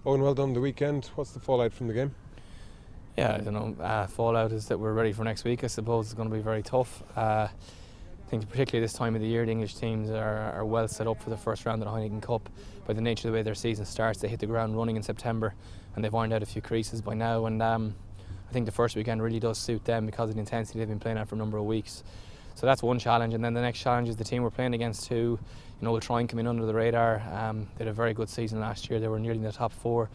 Owen, well done the weekend. What's the fallout from the game? Yeah, I don't know. Fallout is that we're ready for next week. I suppose it's going to be very tough. I think particularly this time of the year, the English teams are well set up for the first round of the Heineken Cup. By the nature of the way their season starts, they hit the ground running in September, and they've ironed out a few creases by now. And I think the first weekend really does suit them because of the intensity they've been playing at for a number of weeks. So that's one challenge, and then the next challenge is the team we're playing against who, will try and come in under the radar. They had a very good season last year. They were nearly in the top four.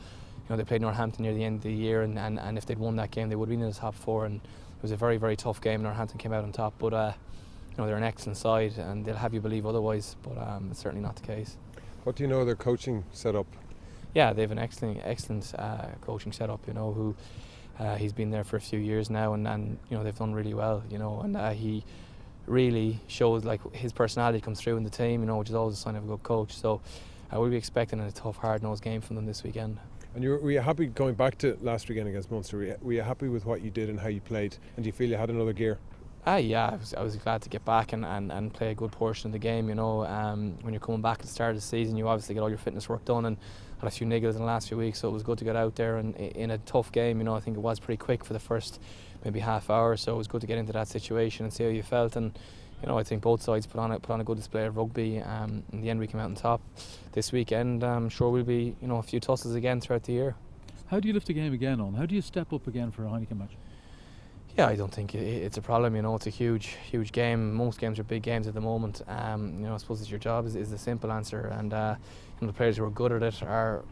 They played Northampton near the end of the year, and if they'd won that game, they would have been in the top four. And it was a very, very tough game. Northampton came out on top, but they're an excellent side, and they'll have you believe otherwise. But it's certainly not the case. What do you know of their coaching setup? Yeah, they have an excellent coaching setup. Who he's been there for a few years now, and they've done really well. And he really shows his personality comes through in the team. Which is always a sign of a good coach. So we'll be expecting a tough, hard-nosed game from them this weekend. And were you happy going back to last weekend against Munster? Were you happy with what you did and how you played? And do you feel you had another gear? Yeah, I was glad to get back and play a good portion of the game. When you're coming back at the start of the season, you obviously get all your fitness work done and had a few niggles in the last few weeks, so it was good to get out there and in a tough game. I think it was pretty quick for the first maybe half hour, so it was good to get into that situation and see how you felt. And I think both sides put on a good display of rugby. In the end, we came out on top. This weekend, I'm sure we'll be a few tussles again throughout the year. How do you lift a game again on? How do you step up again for a Heineken match? Yeah, I don't think it's a problem. It's a huge game. Most games are big games at the moment. I suppose it's your job is the simple answer. And the players who are good at it are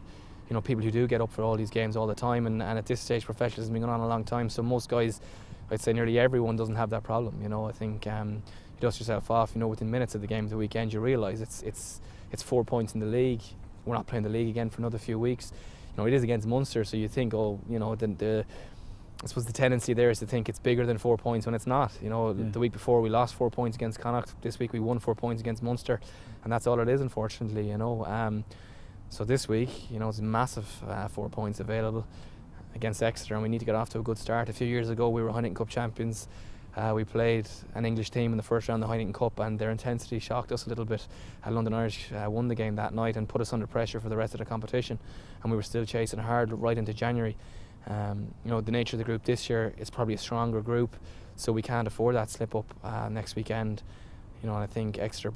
people who do get up for all these games all the time. And at this stage, professionalism has been going on a long time. So most guys, I'd say nearly everyone, doesn't have that problem. I think you dust yourself off. Within minutes of the game of the weekend, you realise it's 4 points in the league. We're not playing the league again for another few weeks. It is against Munster, so you think, I suppose the tendency there is to think it's bigger than 4 points when it's not. The week before we lost 4 points against Connacht. This week we won 4 points against Munster, and that's all it is, unfortunately. So this week, it's massive 4 points available against Exeter, and we need to get off to a good start. A few years ago, we were Heineken Cup champions. We played an English team in the first round of the Heineken Cup, and their intensity shocked us a little bit. London Irish won the game that night and put us under pressure for the rest of the competition, and we were still chasing hard right into January. The nature of the group this year is probably a stronger group, so we can't afford that slip up next weekend. And I think Exeter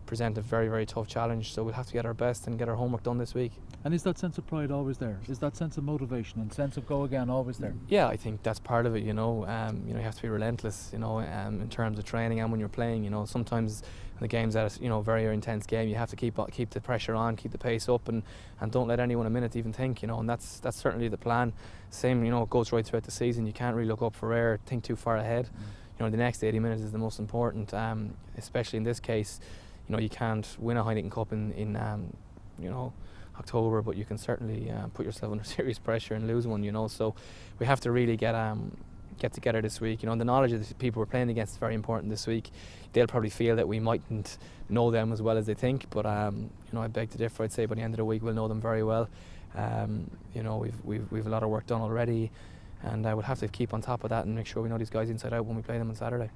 present a very, very tough challenge, so we'll have to get our best and get our homework done this week. And is that sense of pride always there? Is that sense of motivation and sense of go again always there? Yeah, I think that's part of it. You have to be relentless. In terms of training and when you're playing. Sometimes in the games that very intense game, you have to keep the pressure on, keep the pace up, and don't let anyone a minute even think. And that's certainly the plan. Same, it goes right throughout the season. You can't really look up for air, think too far ahead. The next 80 minutes is the most important, especially in this case. You can't win a Heineken Cup in October, but you can certainly put yourself under serious pressure and lose one. So we have to really get together this week. The knowledge of the people we're playing against is very important this week. They'll probably feel that we mightn't know them as well as they think, but I beg to differ. I'd say by the end of the week we'll know them very well. We've a lot of work done already, and I would have to keep on top of that and make sure we know these guys inside out when we play them on Saturday.